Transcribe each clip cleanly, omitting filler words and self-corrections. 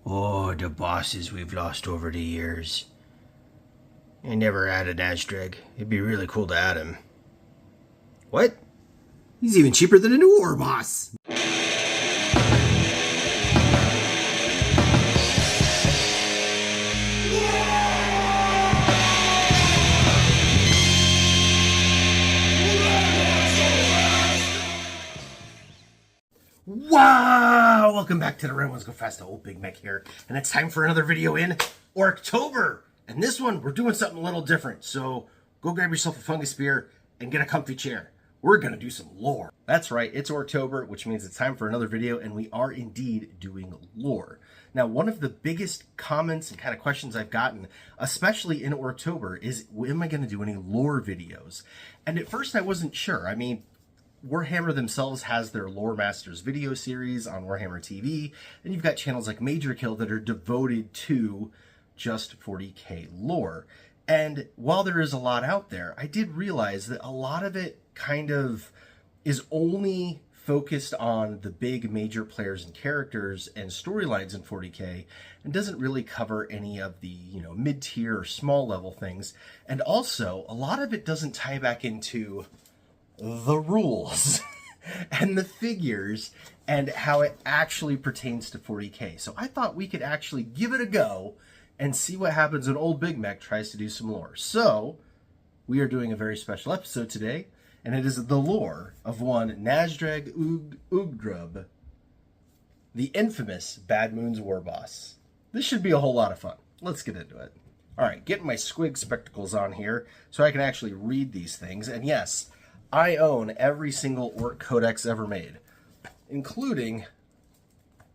Oh, the bosses we've lost over the years. I never added Nazdreg. It'd be really cool to add him. What? He's even cheaper than a new Warboss. Wow! Welcome back to the Red Ones Go Fast. Old Big Mek here, and it's time for another video in ORKTOBER. And this one, we're doing something a little different. So go grab yourself a fungus spear and get a comfy chair. We're gonna do some lore. That's right, it's ORKTOBER, which means it's time for another video, and we are indeed doing lore. Now, one of the biggest comments and kind of questions I've gotten, especially in ORKTOBER, is am I gonna do any lore videos? And at first I wasn't sure. I mean, Warhammer themselves has their Lore Masters video series on Warhammer TV, and you've got channels like Major Kill that are devoted to just 40K lore. And while there is a lot out there, I did realize that a lot of it kind of is only focused on the big major players and characters and storylines in 40K and doesn't really cover any of the, mid-tier or small level things. And also, a lot of it doesn't tie back into the rules and the figures and how it actually pertains to 40K. So I thought we could actually give it a go and see what happens when old Big Mek tries to do some lore. So we are doing a very special episode today, and it is the lore of one Nazdreg Urdgrub, the infamous Bad Moon's Warboss. This should be a whole lot of fun. Let's get into it. All right, getting my squig spectacles on here so I can actually read these things. And yes, I own every single Ork codex ever made, including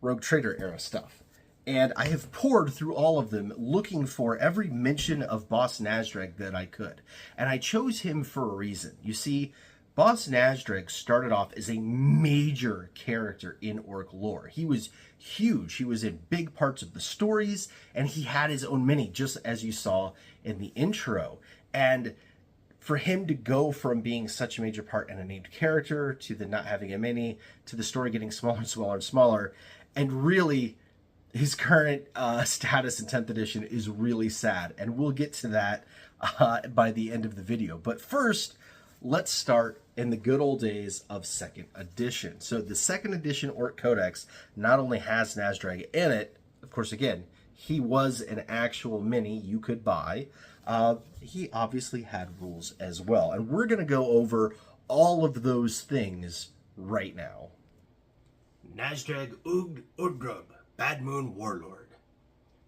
Rogue Trader era stuff. And I have poured through all of them looking for every mention of Boss Nazdreg that I could. And I chose him for a reason. You see, Boss Nazdreg started off as a major character in Ork lore. He was huge. He was in big parts of the stories, and he had his own mini, just as you saw in the intro. And for him to go from being such a major part and a named character to the not having a mini to the story getting smaller and smaller and smaller, and really his current status in 10th edition is really sad, and we'll get to that by the end of the video. But first, let's start in the good old days of 2nd edition. So the 2nd edition Ork Codex not only has Nazdreg in it, of course, again, he was an actual mini you could buy. He obviously had rules as well, and we're going to go over all of those things right now. Nazdreg Urdgrub, Bad Moon Warlord.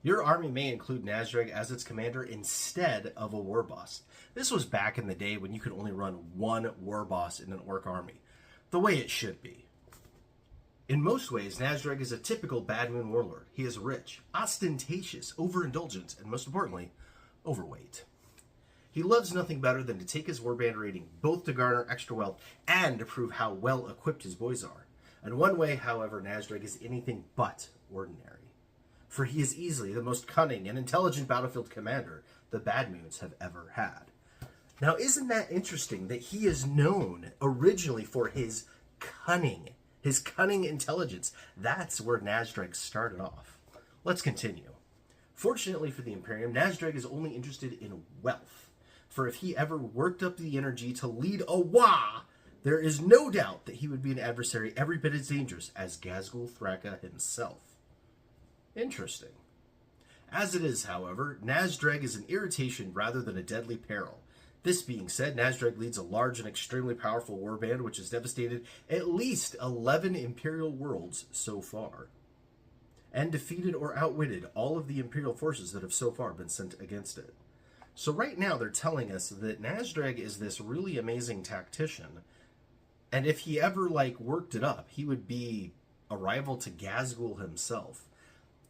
Your army may include Nazdreg as its commander instead of a Warboss. This was back in the day when you could only run one Warboss in an Ork army, the way it should be. In most ways, Nazdreg is a typical Bad Moon Warlord. He is rich, ostentatious, overindulgent, and most importantly, overweight. He loves nothing better than to take his warband rating, both to garner extra wealth and to prove how well equipped his boys are. And one way, however, Nazdreg is anything but ordinary. For he is easily the most cunning and intelligent battlefield commander the Bad Moons have ever had. Now, isn't that interesting that he is known originally for his cunning intelligence? That's where Nazdreg started off. Let's continue. Fortunately for the Imperium, Nazdreg is only interested in wealth. For if he ever worked up the energy to lead a WAAAAAAAAAGH, there is no doubt that he would be an adversary every bit as dangerous as Ghazghkull Thraka himself. Interesting. As it is, however, Nazdreg is an irritation rather than a deadly peril. This being said, Nazdreg leads a large and extremely powerful warband which has devastated at least 11 Imperial worlds so far, and defeated or outwitted all of the Imperial forces that have so far been sent against it. So right now they're telling us that Nazdreg is this really amazing tactician, and if he ever worked it up, he would be a rival to Ghazghkull himself.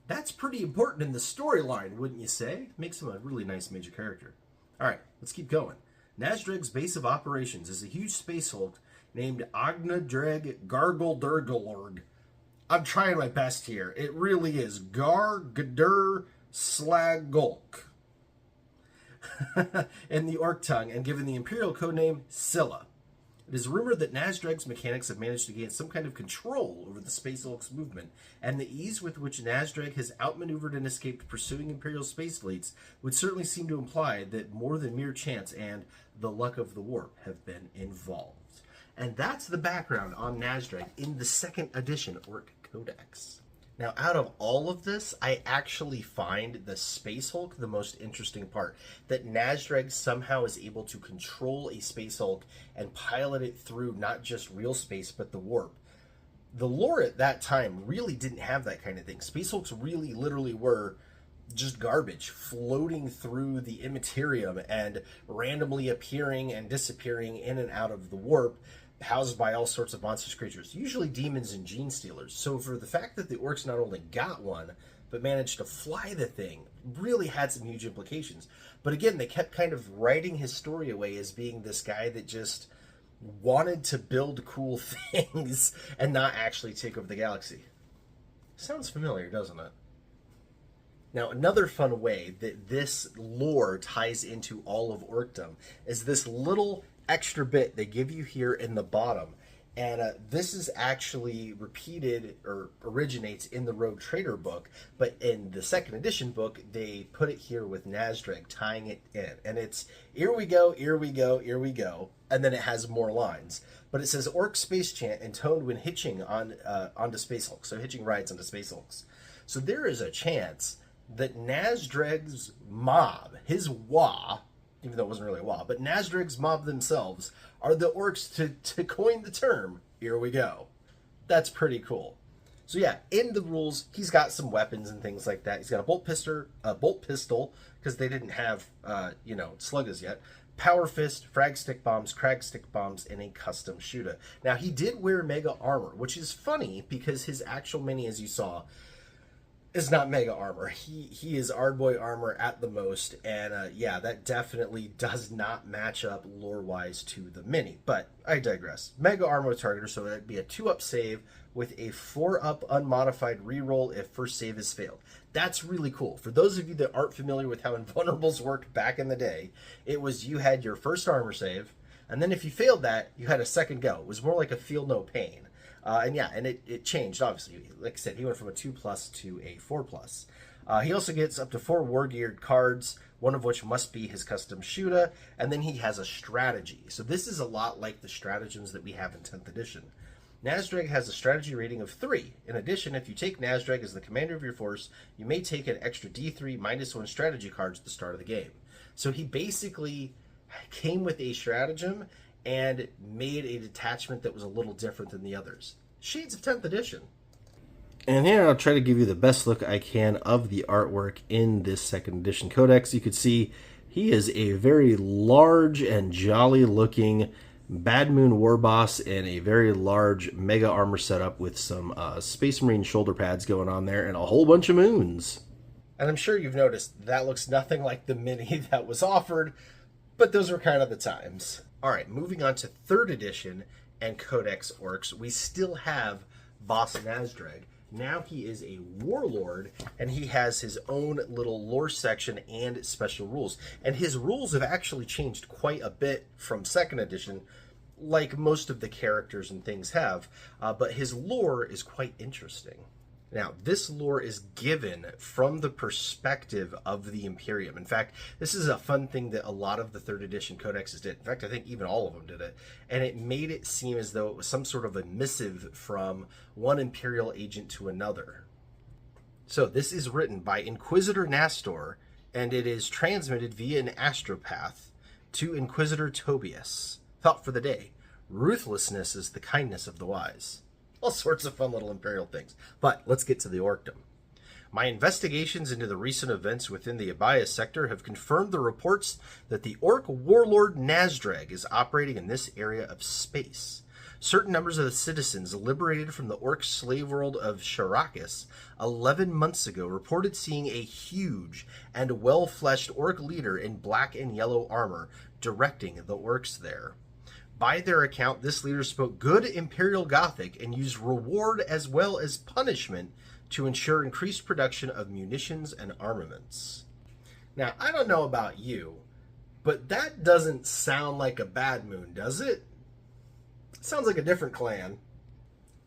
That's pretty important in the storyline, wouldn't you say? Makes him a really nice major character. Alright, let's keep going. Nazdreg's base of operations is a huge space hulk named Armageddon Campaign. I'm trying my best here. It really is Gargadur Slagulk in the Ork tongue, and given the Imperial codename Scylla. It is rumored that Nazdreg's mechanics have managed to gain some kind of control over the Space Hulk's movement, and the ease with which Nazdreg has outmaneuvered and escaped pursuing Imperial space fleets would certainly seem to imply that more than mere chance and the luck of the warp have been involved. And that's the background on Nazdreg in the 2nd edition Ork Codex. Now, out of all of this, I actually find the Space Hulk the most interesting part. That Nazdreg somehow is able to control a Space Hulk and pilot it through not just real space, but the warp. The lore at that time really didn't have that kind of thing. Space Hulks really literally were just garbage, floating through the immaterium and randomly appearing and disappearing in and out of the warp, housed by all sorts of monstrous creatures, usually demons and gene stealers. So for the fact that the orcs not only got one, but managed to fly the thing, really had some huge implications. But again, they kept kind of writing his story away as being this guy that just wanted to build cool things and not actually take over the galaxy. Sounds familiar, doesn't it? Now, another fun way that this lore ties into all of Orkdom is this little extra bit they give you here in the bottom. And this is actually repeated or originates in the Rogue Trader book, but in the 2nd edition book, they put it here with Nazdreg tying it in. And it's, here we go, here we go, here we go. And then it has more lines. But it says Ork Space Chant intoned when hitching onto Space Hulks. So hitching rides onto Space Hulks. So there is a chance that Nazdreg's mob, his Wa, even though it wasn't really a Wa, but Nazdreg's mob themselves are the orcs to coin the term, here we go. That's pretty cool. So yeah, in the rules, he's got some weapons and things like that. He's got a bolt pistol, because they didn't have, sluggers yet, power fist, frag stick bombs, crag stick bombs, and a custom shooter. Now, he did wear mega armor, which is funny because his actual mini, as you saw, is not mega armor. He is Ardboy armor at the most, and yeah, that definitely does not match up lore-wise to the mini, but I digress. Mega armor targeter, so that'd be a 2-up save with a 4-up unmodified reroll if first save is failed. That's really cool. For those of you that aren't familiar with how invulnerables worked back in the day, it was you had your first armor save, and then if you failed that, you had a second go. It was more like a feel no pain. And it changed, obviously. Like I said, he went from a 2+ to a 4+. He also gets up to 4 war-geared cards, one of which must be his custom shooter, and then he has a strategy. So this is a lot like the stratagems that we have in 10th edition. Nazdreg has a strategy rating of 3. In addition, if you take Nazdreg as the commander of your force, you may take an extra D3 -1 strategy cards at the start of the game. So he basically came with a stratagem and made a detachment that was a little different than the others. Shades of 10th edition. And here I'll try to give you the best look I can of the artwork in this 2nd edition codex. You could see he is a very large and jolly looking Bad Moon Warboss in a very large mega armor setup with some Space Marine shoulder pads going on there and a whole bunch of moons. And I'm sure you've noticed that looks nothing like the mini that was offered, but those were kind of the times. Alright, moving on to 3rd edition and Codex Orks, we still have Boss Nazdreg. Now he is a warlord, and he has his own little lore section and special rules. And his rules have actually changed quite a bit from 2nd edition, like most of the characters and things have, but his lore is quite interesting. Now, this lore is given from the perspective of the Imperium. In fact, this is a fun thing that a lot of the 3rd edition codexes did. In fact, I think even all of them did it. And it made it seem as though it was some sort of a missive from one Imperial agent to another. So this is written by Inquisitor Nastor, and it is transmitted via an astropath to Inquisitor Tobias. Thought for the day: ruthlessness is the kindness of the wise. All sorts of fun little Imperial things. But let's get to the Orkdom. My investigations into the recent events within the Abaya sector have confirmed the reports that the Ork Warlord Nazdreg is operating in this area of space. Certain numbers of the citizens liberated from the Ork slave world of Sharakis 11 months ago reported seeing a huge and well-fleshed Ork leader in black and yellow armor directing the Orks there. By their account, this leader spoke good Imperial Gothic and used reward as well as punishment to ensure increased production of munitions and armaments. Now, I don't know about you, but that doesn't sound like a bad moon, does it? Sounds like a different clan.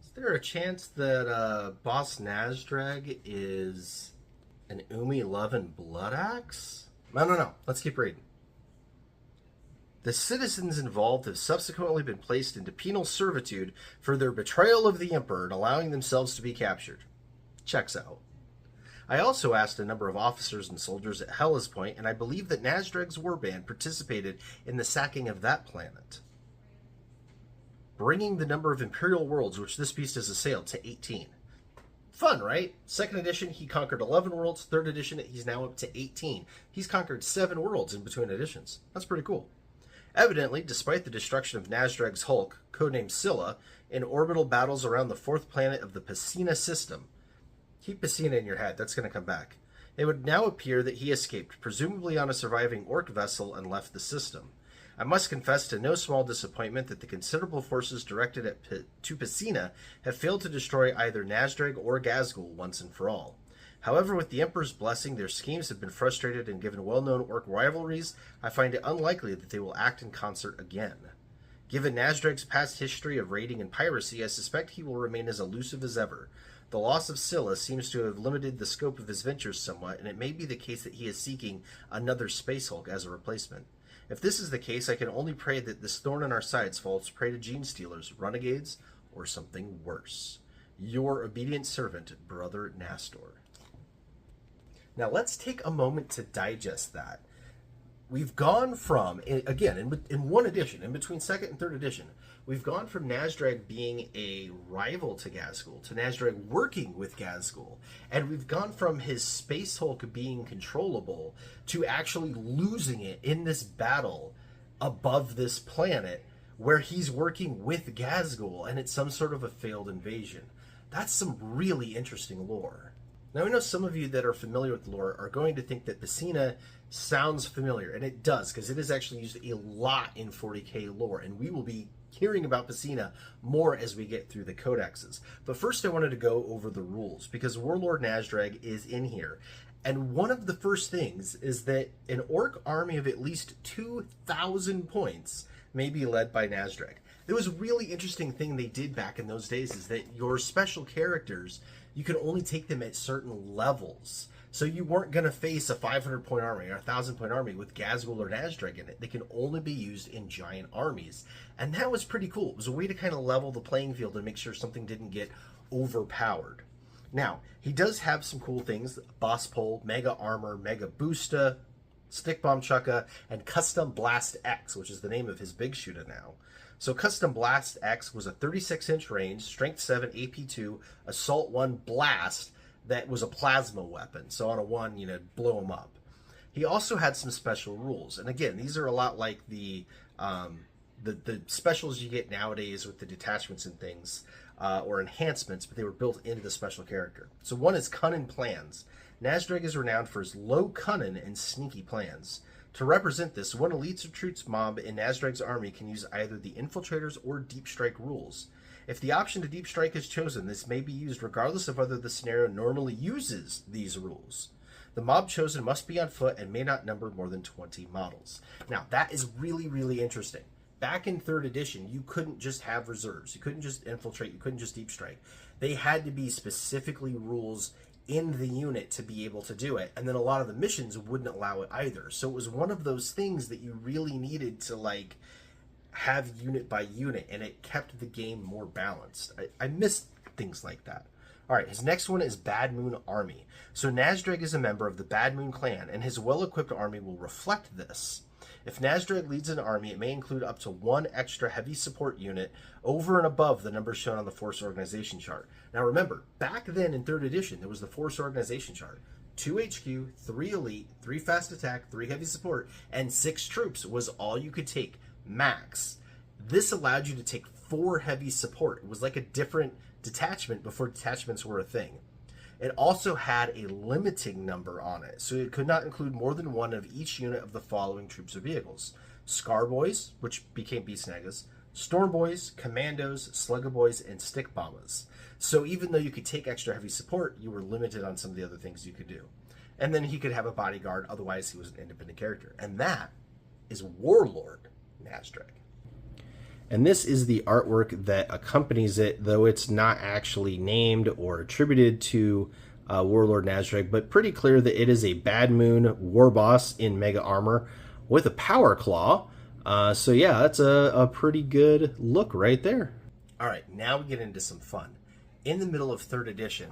Is there a chance that Boss Nazdreg is an Umi Love and Blood Axe? I don't know. Let's keep reading. The citizens involved have subsequently been placed into penal servitude for their betrayal of the Emperor and allowing themselves to be captured. Checks out. I also asked a number of officers and soldiers at Hellas Point, and I believe that Nazdreg's warband participated in the sacking of that planet, bringing the number of Imperial worlds which this beast has assailed to 18. Fun, right? 2nd edition, he conquered 11 worlds. 3rd edition, he's now up to 18. He's conquered 7 worlds in between editions. That's pretty cool. Evidently, despite the destruction of Nazdreg's Hulk, codenamed Scylla, in orbital battles around the 4th planet of the Pacina system. Keep Pacina in your head, that's going to come back. It would now appear that he escaped, presumably on a surviving Ork vessel, and left the system. I must confess to no small disappointment that the considerable forces directed to Pacina have failed to destroy either Nazdreg or Ghazghul once and for all. However, with the Emperor's blessing, their schemes have been frustrated, and given well-known Ork rivalries, I find it unlikely that they will act in concert again. Given Nazdreg's past history of raiding and piracy, I suspect he will remain as elusive as ever. The loss of Scylla seems to have limited the scope of his ventures somewhat, and it may be the case that he is seeking another Space Hulk as a replacement. If this is the case, I can only pray that this thorn in our sides falls prey to gene stealers, renegades, or something worse. Your obedient servant, Brother Nastor. Now let's take a moment to digest that. We've gone from, again, in one edition, in between 2nd and 3rd edition, we've gone from Nazdreg being a rival to Ghazghul to Nazdreg working with Ghazghul. And we've gone from his Space Hulk being controllable to actually losing it in this battle above this planet where he's working with Ghazghul and it's some sort of a failed invasion. That's some really interesting lore. Now, I know some of you that are familiar with lore are going to think that Pacina sounds familiar, and it does, because it is actually used a lot in 40k lore, and we will be hearing about Pacina more as we get through the codexes. But first I wanted to go over the rules, because Warlord Nazdreg is in here, and one of the first things is that an Ork army of at least 2,000 points may be led by Nazdreg. There was a really interesting thing they did back in those days, is that your special characters, you could only take them at certain levels. So you weren't going to face a 500-point army or a 1,000-point army with Ghazghul or Nazdreg in it. They can only be used in giant armies. And that was pretty cool. It was a way to kind of level the playing field and make sure something didn't get overpowered. Now, he does have some cool things. Boss Pole, Mega Armor, Mega Boosta, Stick Bomb Chukka, and Custom Blast X, which is the name of his big shooter now. So Custom Blast X was a 36-inch range, Strength 7, AP 2, Assault 1 blast that was a plasma weapon. So on a 1, you know, blow him up. He also had some special rules. And again, these are a lot like the specials you get nowadays with the detachments and things, or enhancements, but they were built into the special character. So one is Cunning Plans. Nazdreg is renowned for his low cunning and sneaky plans. To represent this, one elite recruits mob in Nazdreg's army can use either the Infiltrators or Deep Strike rules. If the option to Deep Strike is chosen, this may be used regardless of whether the scenario normally uses these rules. The mob chosen must be on foot and may not number more than 20 models. Now, that is really, really interesting. Back in 3rd edition, you couldn't just have reserves. You couldn't just infiltrate. You couldn't just Deep Strike. They had to be specifically rules in the unit to be able to do it, and then a lot of the missions wouldn't allow it either. So it was one of those things that you really needed to like have unit by unit, and it kept the game more balanced. I missed things like that. All right, his next one is Bad Moon Army. So Nazdreg is a member of the Bad Moon clan, and his well-equipped army will reflect this. If Nazdreg leads an army, it may include up to 1 extra heavy support unit over and above the numbers shown on the Force Organization chart. Now remember, back then in 3rd edition, there was the Force Organization chart. 2 HQ, 3 Elite, 3 Fast Attack, 3 Heavy Support, and 6 Troops was all you could take, max. This allowed you to take 4 Heavy Support. It was like a different detachment before detachments were a thing. It also had a limiting number on it, so it could not include more than 1 of each unit of the following troops or vehicles. Scar Boys, which became Beast Nagas, Storm Boys, Commandos, Slugger Boys, and Stick Bombers. So even though you could take extra heavy support, you were limited on some of the other things you could do. And then he could have a bodyguard, otherwise he was an independent character. And that is Warlord Nazdreg. And this is the artwork that accompanies it, though it's not actually named or attributed to Warlord Nazdreg, but pretty clear that it is a Bad Moon Warboss in Mega Armor with a Power Claw. So yeah, that's a pretty good look right there. All right, now we get into some fun. In the middle of 3rd edition,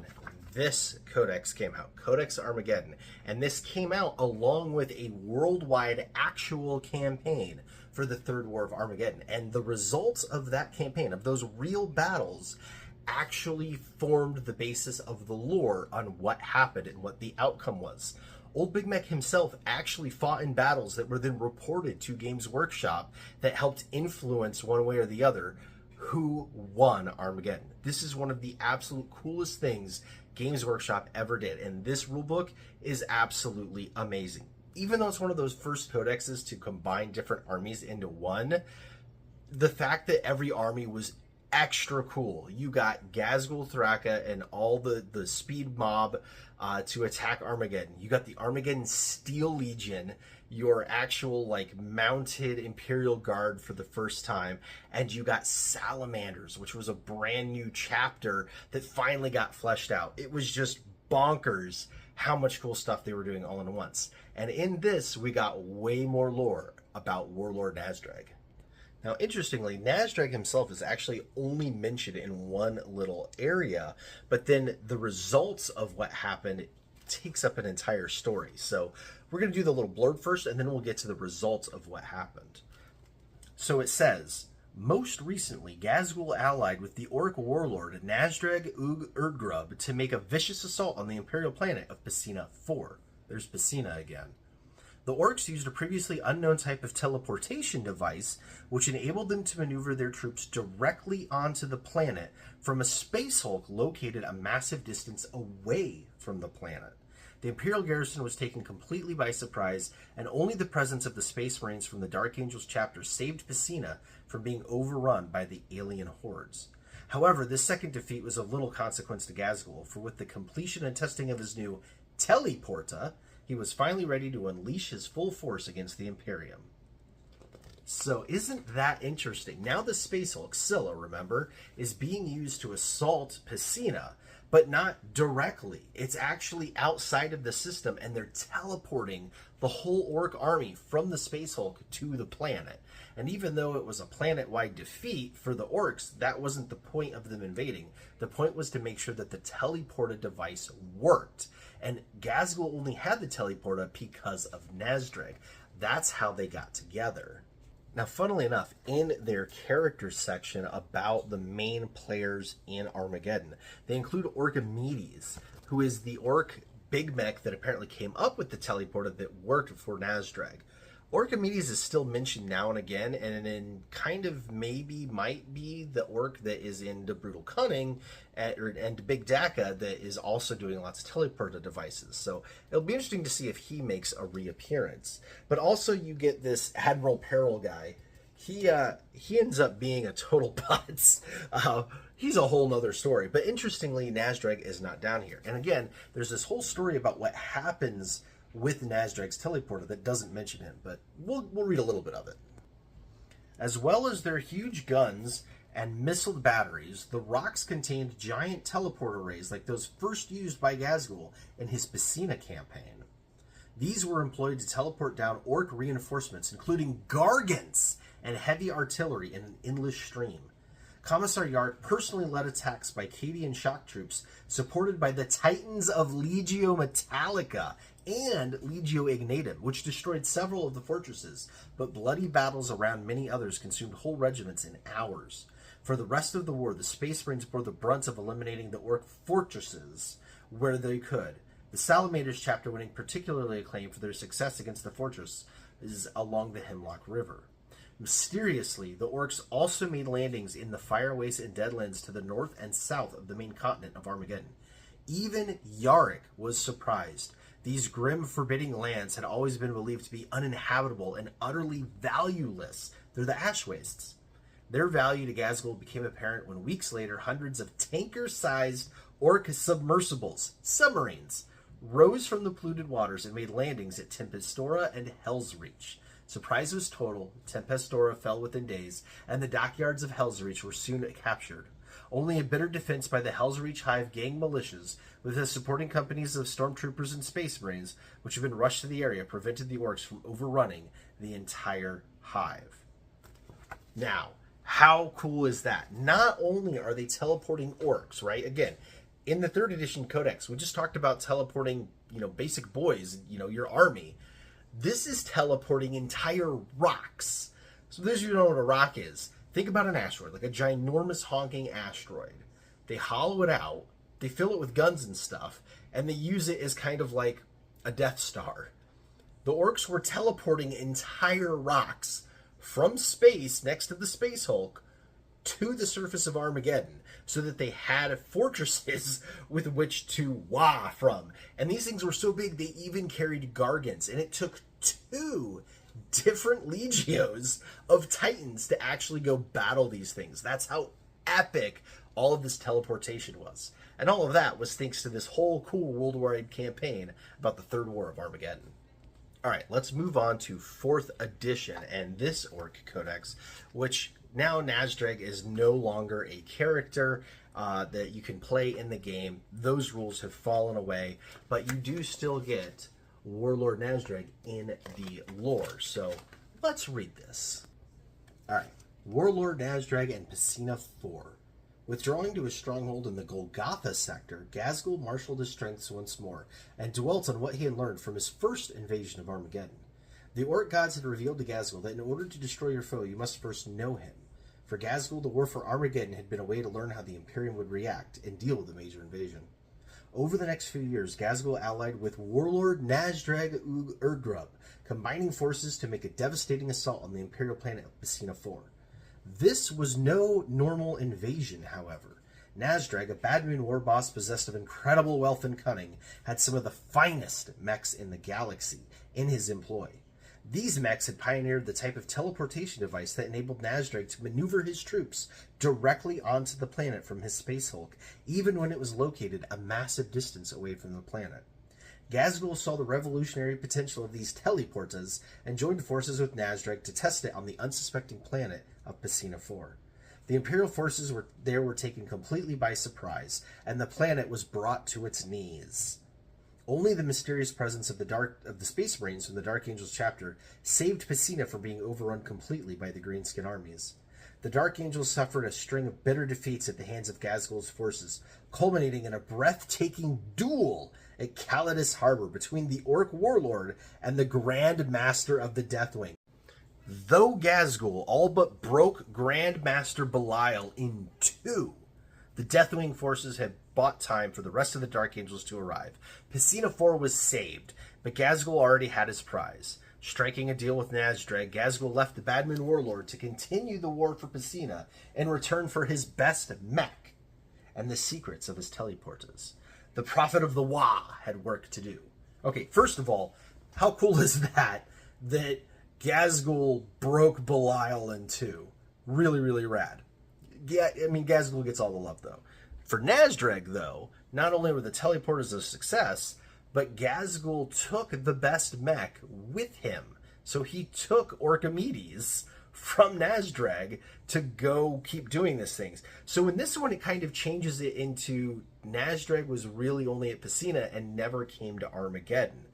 this codex came out, Codex Armageddon, and this came out along with a worldwide actual campaign for the Third War of Armageddon. And the results of that campaign, of those real battles, actually formed the basis of the lore on what happened and what the outcome was. Old Big Mek himself actually fought in battles that were then reported to Games Workshop that helped influence one way or the other who won Armageddon. This is one of the absolute coolest things Games Workshop ever did, and this rulebook is absolutely amazing. Even though it's one of those first codexes to combine different armies into one, the fact that every army was extra cool. You got Ghazghkull Thraka and all the speed mob to attack Armageddon. You got the Armageddon Steel Legion, your actual like mounted Imperial Guard for the first time, and you got Salamanders, which was a brand new chapter that finally got fleshed out. It was just bonkers how much cool stuff they were doing all in once. And in this, we got way more lore about Warlord Nazdreg. Now, interestingly, Nazdreg himself is actually only mentioned in one little area, but then the results of what happened takes up an entire story. So we're going to do the little blurb first, and then we'll get to the results of what happened. So it says, most recently, Ghazghkull allied with the Ork warlord Nazdreg Urdgrub to make a vicious assault on the Imperial planet of Pesina 4. There's Pesina again. The Orks used a previously unknown type of teleportation device, which enabled them to maneuver their troops directly onto the planet from a space hulk located a massive distance away from the planet. The Imperial garrison was taken completely by surprise, and only the presence of the Space Marines from the Dark Angels chapter saved Pesina from being overrun by the alien hordes. However, this second defeat was of little consequence to Ghazghkull, for with the completion and testing of his new teleporta, he was finally ready to unleash his full force against the Imperium. So isn't that interesting? Now the Space Hulk, Scylla, remember, is being used to assault Pesina, but not directly. It's actually outside of the system, and they're teleporting the whole Ork army from the Space Hulk to the planet. And even though it was a planet-wide defeat for the Orks, that wasn't the point of them invading. The point was to make sure that the teleporta device worked. And Ghazghkull only had the teleporta because of Nazdreg. That's how they got together. Now, funnily enough, in their character section about the main players in Armageddon, they include Orkamedes, who is the Ork Big Mek that apparently came up with the teleporter that worked for Nazdreg. Orkamedes is still mentioned now and again, and in kind of maybe might be the Ork that is in the Brutal Cunning and Big Daka that is also doing lots of teleporter devices. So it'll be interesting to see if he makes a reappearance. But also you get this Admiral Peril guy. He ends up being a total putz. He's a whole nother story. But interestingly, Nazdreg is not down here. And again, there's this whole story about what happens with Nazdreg's teleporter that doesn't mention him, but we'll read a little bit of it. As well as their huge guns and missile batteries, the rocks contained giant teleporter arrays like those first used by Ghazghkull in his Pesina campaign. These were employed to teleport down Ork reinforcements, including gargants and heavy artillery in an endless stream. Commissar Yart personally led attacks by Cadian shock troops supported by the Titans of Legio Metallica and Legio Ignatum, which destroyed several of the fortresses, but bloody battles around many others consumed whole regiments in hours. For the rest of the war, the Space Marines bore the brunt of eliminating the Ork fortresses where they could. The Salamanders chapter winning particularly acclaimed for their success against the fortresses along the Hemlock River. Mysteriously, the Orks also made landings in the Fireways and Deadlands to the north and south of the main continent of Armageddon. Even Yarick was surprised. These grim, forbidding lands had always been believed to be uninhabitable and utterly valueless. They're the ash wastes. Their value to Ghazghkull became apparent when weeks later hundreds of tanker-sized Ork submersibles, submarines, rose from the polluted waters and made landings at Tempestora and Hell's Reach. Surprise was total, Tempestora fell within days, and the dockyards of Hellsreach were soon captured. Only a bitter defense by the Hellsreach Hive gang militias, with the supporting companies of stormtroopers and space marines, which had been rushed to the area, prevented the orcs from overrunning the entire hive. Now, how cool is that? Not only are they teleporting orcs, right? Again, in the 3rd edition codex, we just talked about teleporting, basic boys, your army. This is teleporting entire rocks. So those of you who know what a rock is, think about an asteroid, like a ginormous honking asteroid. They hollow it out, they fill it with guns and stuff, and they use it as kind of like a Death Star. The orcs were teleporting entire rocks from space next to the Space Hulk to the surface of Armageddon so that they had fortresses with which to wah from. And these things were so big they even carried Gargants, and it took 2 different legios of Titans to actually go battle these things. That's how epic all of this teleportation was. And all of that was thanks to this whole cool worldwide campaign about the Third War of Armageddon. All right, let's move on to 4th edition and this Ork Codex, which now Nazdreg is no longer a character that you can play in the game. Those rules have fallen away, but you do still get Warlord Nazdreg in the lore. So let's read this. All right, Warlord Nazdreg and Pesina 4. Withdrawing to his stronghold in the Golgotha sector, Ghazghkull marshaled his strengths once more, and dwelt on what he had learned from his first invasion of Armageddon. The Ork gods had revealed to Ghazghkull that in order to destroy your foe, you must first know him. For Ghazghkull, the war for Armageddon had been a way to learn how the Imperium would react and deal with a major invasion. Over the next few years, Ghazghkull allied with Warlord Nazdreg Urdgrub, combining forces to make a devastating assault on the Imperial planet of Pesina 4. This was no normal invasion, however. Nazdreg, a Bad Moon Warboss possessed of incredible wealth and cunning, had some of the finest mechs in the galaxy in his employ. These mechs had pioneered the type of teleportation device that enabled Nazdreg to maneuver his troops directly onto the planet from his Space Hulk, even when it was located a massive distance away from the planet. Ghazghkull saw the revolutionary potential of these teleportas and joined forces with Nazdreg to test it on the unsuspecting planet of Pesina 4. The Imperial forces were taken completely by surprise, and the planet was brought to its knees. Only the mysterious presence of the Space Marines from the Dark Angels chapter saved Pesina from being overrun completely by the Greenskin armies. The Dark Angels suffered a string of bitter defeats at the hands of Ghazghull's forces, culminating in a breathtaking duel at Calidus Harbor between the Ork Warlord and the Grand Master of the Deathwing. Though Ghazghull all but broke Grand Master Belial in 2, the Deathwing forces had bought time for the rest of the Dark Angels to arrive. Pesina 4 was saved, but Ghazghull already had his prize. Striking a deal with Nazdreg, Ghazghull left the Bad Moon Warlord to continue the war for Pesina in return for his best mech and the secrets of his teleporters. The Prophet of the WAAAAAAAAGH had work to do. Okay, first of all, how cool is that Ghazghull broke Belial in 2? Really, really rad. Yeah, I mean, Ghazghull gets all the love, though. For Nazdreg, though, not only were the teleporters a success, but Ghazghull took the best mech with him. So he took Orkimedes from Nazdreg to go keep doing these things. So in this one, it kind of changes it into Nazdreg was really only at Pesina and never came to Armageddon.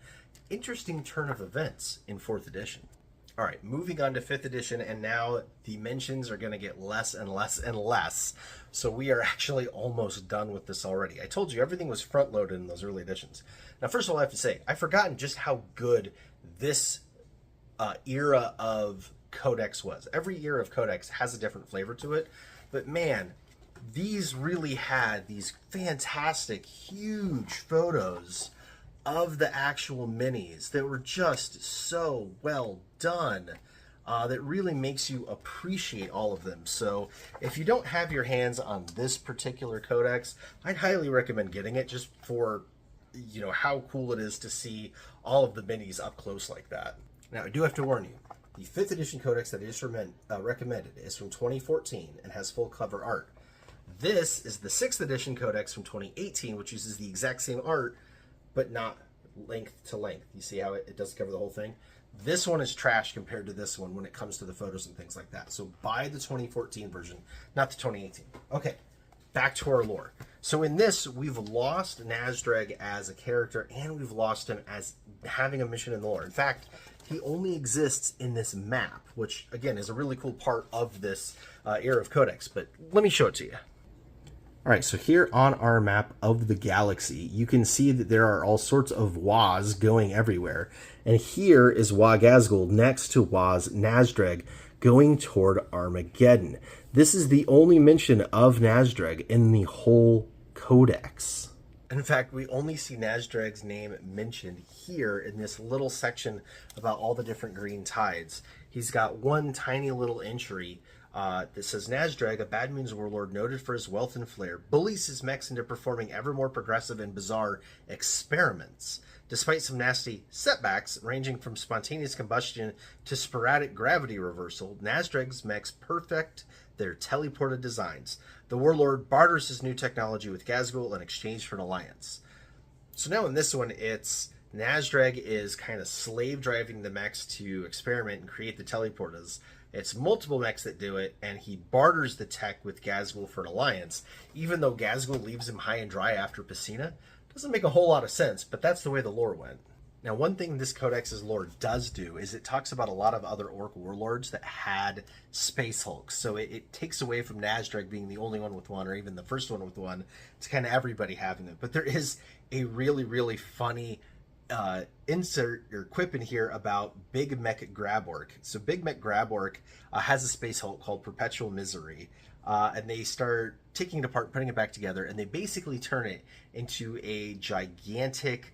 Interesting turn of events in 4th edition. All right, moving on to 5th edition, and now the mentions are going to get less and less and less. So we are actually almost done with this already. I told you everything was front-loaded in those early editions. Now, first of all, I have to say, I've forgotten just how good this era of Codex was. Every era of Codex has a different flavor to it, but man, these really had these fantastic, huge photos of the actual minis that were just so well done that really makes you appreciate all of them. So if you don't have your hands on this particular codex, I'd highly recommend getting it just for, you know, how cool it is to see all of the minis up close like that. Now, I do have to warn you, the 5th edition codex that is recommended is from 2014 and has full cover art. This is the 6th edition codex from 2018, which uses the exact same art, but not length to length. You see how it doesn't cover the whole thing? This one is trash compared to this one when it comes to the photos and things like that. So buy the 2014 version, not the 2018. Okay, back to our lore. So in this, we've lost Nazdreg as a character, and we've lost him as having a mission in the lore. In fact, he only exists in this map, which, again, is a really cool part of this era of Codex. But let me show it to you. All right, so here on our map of the galaxy, you can see that there are all sorts of WAAAAAAAAGHs going everywhere. And here is Waaagh Ghazghkull next to Waaz Nazdreg going toward Armageddon. This is the only mention of Nazdreg in the whole Codex. In fact, we only see Nazdreg's name mentioned here in this little section about all the different green tides. He's got one tiny little entry that says, Nazdreg, a Bad Moon's warlord noted for his wealth and flair, bullies his mechs into performing ever more progressive and bizarre experiments. Despite some nasty setbacks, ranging from spontaneous combustion to sporadic gravity reversal, Nazdreg's mechs perfect their teleported designs. The warlord barters his new technology with Ghazghkull in exchange for an alliance. So now in this one, it's Nazdreg is kind of slave driving the mechs to experiment and create the teleporters. It's multiple mechs that do it, and he barters the tech with Ghazghkull for an alliance, even though Ghazghkull leaves him high and dry after Piscina. Doesn't make a whole lot of sense, but that's the way the lore went. Now, one thing this Codex's lore does do is it talks about a lot of other Ork warlords that had Space Hulks. So it takes away from Nazdreg being the only one with one, or even the first one with one. It's kind of everybody having it. But there is a really, really funny insert or quip in here about Big Mek Grab Ork. So Big Mek Grab Ork has a Space Hulk called Perpetual Misery. And they start taking it apart, putting it back together, and they basically turn it into a gigantic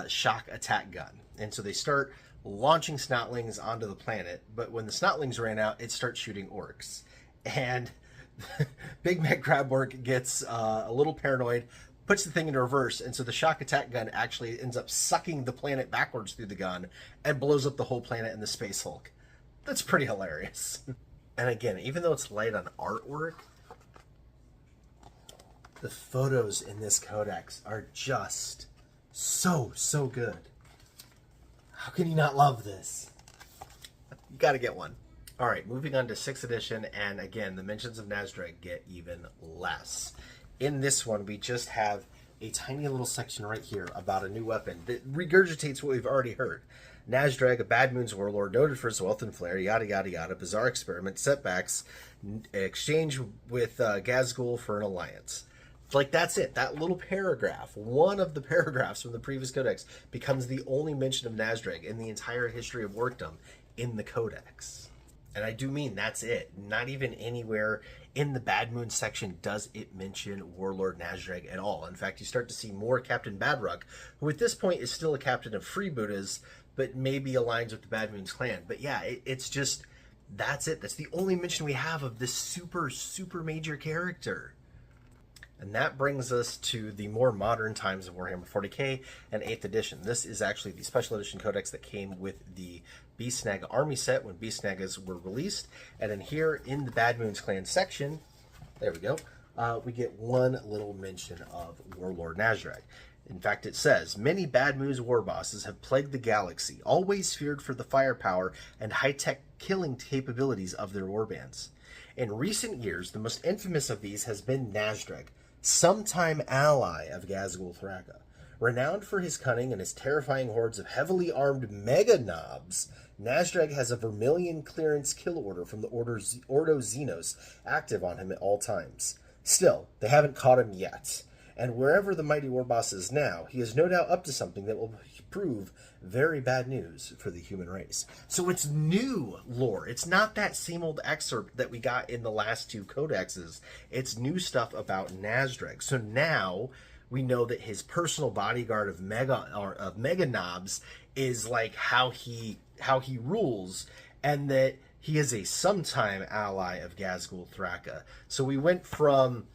shock attack gun. And so they start launching snotlings onto the planet, but when the snotlings ran out, it starts shooting orcs. And Big Mek Grab Ork gets a little paranoid, puts the thing into reverse, and so the shock attack gun actually ends up sucking the planet backwards through the gun and blows up the whole planet and the Space Hulk. That's pretty hilarious. And again, even though it's light on artwork, the photos in this codex are just so good. How can you not love this? You gotta get one. All right, moving on to 6th edition, and again, the mentions of Nazdreg get even less. In this one, we just have a tiny little section right here about a new weapon that regurgitates what we've already heard. Nazdreg, a Bad Moon's warlord, noted for his wealth and flair, yada yada yada, bizarre experiment, setbacks, exchange with Ghazghkull for an alliance. Like, that's it. That little paragraph, one of the paragraphs from the previous codex, becomes the only mention of Nazdreg in the entire history of Orkdom in the codex. And I do mean that's it. Not even anywhere in the Bad Moon section does it mention Warlord Nazdreg at all. In fact, you start to see more Captain Badruck, who at this point is still a captain of freebooters, but maybe aligns with the Bad Moon's clan. But yeah, it's just, that's it. That's the only mention we have of this super major character. And that brings us to the more modern times of Warhammer 40K and 8th edition. This is actually the special edition codex that came with the Beast Snag army set when Beast Snagas were released. And then here in the Bad Moon's Clan section, there we go, we get one little mention of Warlord Nazdreg. In fact, it says, many Bad Moon's war bosses have plagued the galaxy, always feared for the firepower and high-tech killing capabilities of their warbands. In recent years, the most infamous of these has been Nazdreg, sometime ally of Ghazghkull Thraka. Renowned for his cunning and his terrifying hordes of heavily armed mega knobs, Nazdreg has a Vermilion clearance kill order from the Ordo Xenos active on him at all times. Still, they haven't caught him yet, and wherever the mighty Warboss is now, he is no doubt up to something that will prove very bad news for the human race. So it's new lore. It's not that same old excerpt that we got in the last two codexes. It's new stuff about Nazdreg. So now we know that his personal bodyguard of mega knobs is like how he rules, and that he is a sometime ally of Ghazghkull Thraka. So we went from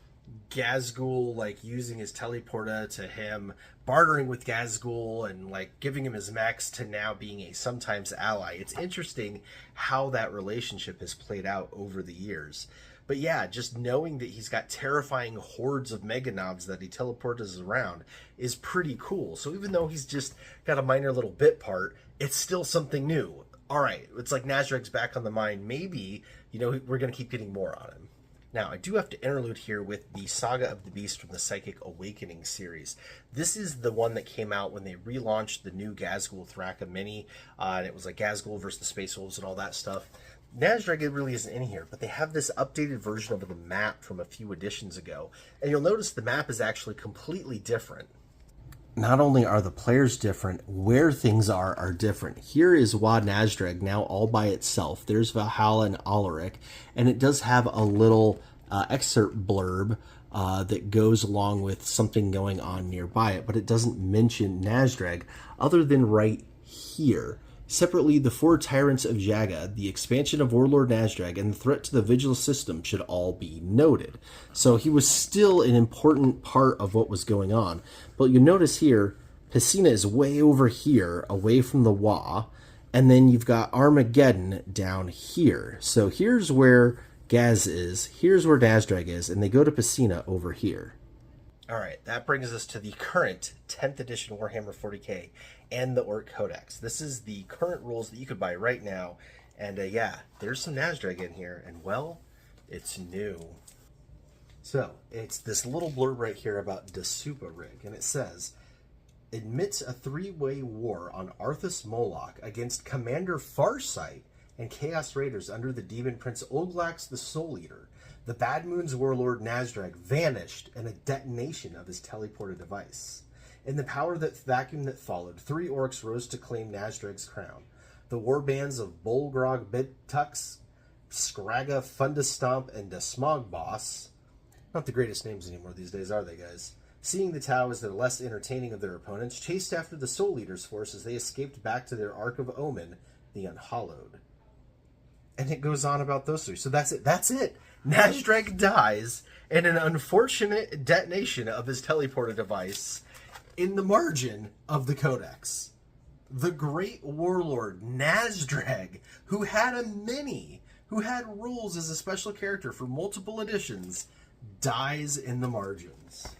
Ghazghkull like using his teleporter to him bartering with Ghazghkull and like giving him his mechs to now being a sometimes ally. It's interesting how that relationship has played out over the years. But yeah, just knowing that he's got terrifying hordes of Mega Nobs that he teleports around is pretty cool. So even though he's just got a minor little bit part, it's still something new. All right, it's like Nazdreg's back on the mind. Maybe, you know, we're going to keep getting more on him. Now, I do have to interlude here with the Saga of the Beast from the Psychic Awakening series. This is the one that came out when they relaunched the new Gazgul Thraka Mini, and it was like Gazgul versus the Space Wolves and all that stuff. Nazdreg really isn't in here, but they have this updated version of the map from a few editions ago, and you'll notice the map is actually completely different. Not only are the players different, where things are different. Here is Warlord Nazdreg now all by itself. There's Valhalla and Alaric, and it does have a little excerpt blurb that goes along with something going on nearby it, but it doesn't mention Nazdreg other than right here. Separately, the four tyrants of Jaga, the expansion of Warlord Nazdreg, and the threat to the Vigil system should all be noted. So he was still an important part of what was going on. But you notice here, Piscina is way over here, away from the Wa, and then you've got Armageddon down here. So here's where Gaz is, here's where Nazdreg is, and they go to Piscina over here. All right, that brings us to the current 10th edition Warhammer 40K and the Ork Codex. This is the current rules that you could buy right now. And yeah, there's some Nazdreg in here, and well, it's new. So, it's this little blurb right here about Dasupa Rig, and it says, admits a three-way war on Arthas Moloch against Commander Farsight and Chaos Raiders under the Demon Prince Olglax the Soul Eater. The Bad Moon's Warlord Nazdreg vanished in a detonation of his teleported device. In the power that vacuum that followed, 3 orcs rose to claim Nazdreg's crown. The warbands of Bolgrog Bittux, Skraga, Fundastomp, and Smogboss. Not the greatest names anymore these days, are they, guys? Seeing the Tau as the less entertaining of their opponents, chased after the Soul Eater's force as they escaped back to their Ark of Omen, the Unhallowed. And it goes on about those three. So that's it. That's it. Nazdreg dies in an unfortunate detonation of his teleporter device in the margin of the Codex. The great warlord Nazdreg, who had a mini, who had rules as a special character for multiple editions, dies in the margins.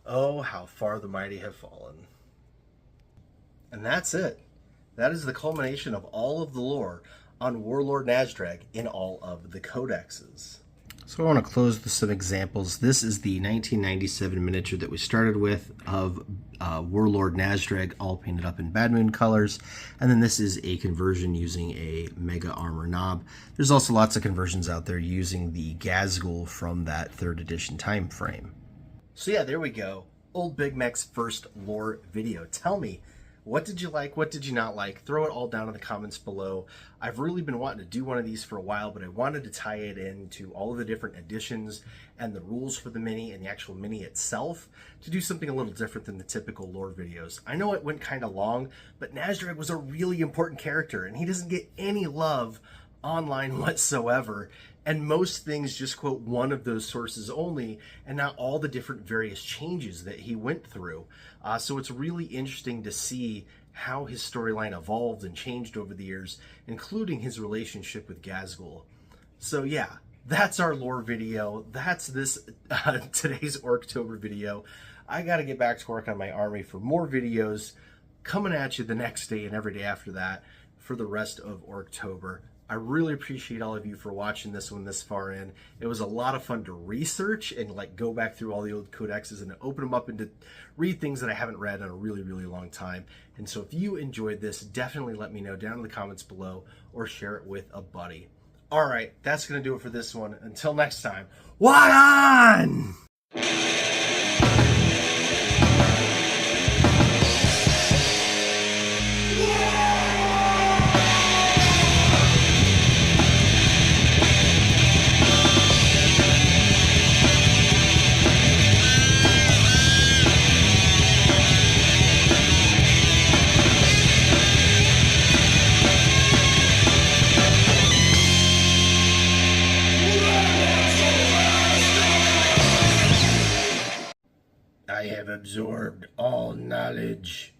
Oh, how far the mighty have fallen. And that's it. That is the culmination of all of the lore on Warlord Nazdreg in all of the codexes. So I want to close with some examples. This is the 1997 miniature that we started with of Warlord Nazdreg, all painted up in Bad Moon colors. And then this is a conversion using a Mega Armor Knob. There's also lots of conversions out there using the Gazgul from that 3rd edition time frame. So yeah, there we go. Old Big Mek's first lore video. Tell me, what did you like? What did you not like? Throw it all down in the comments below. I've really been wanting to do one of these for a while, but I wanted to tie it into all of the different editions and the rules for the mini and the actual mini itself to do something a little different than the typical lore videos. I know it went kind of long, but Nazdreg was a really important character, and he doesn't get any love online whatsoever. And most things just quote one of those sources only, and not all the different various changes that he went through. So it's really interesting to see how his storyline evolved and changed over the years, including his relationship with Gazgul. So yeah, that's our lore video. That's this today's ORKTOBER video. I got to get back to work on my army for more videos coming at you the next day and every day after that for the rest of ORKTOBER. I really appreciate all of you for watching this one this far in. It was a lot of fun to research and like go back through all the old codexes and open them up and to read things that I haven't read in a really, really long time. And so if you enjoyed this, definitely let me know down in the comments below or share it with a buddy. All right, that's going to do it for this one. Until next time, what on? I have absorbed all knowledge.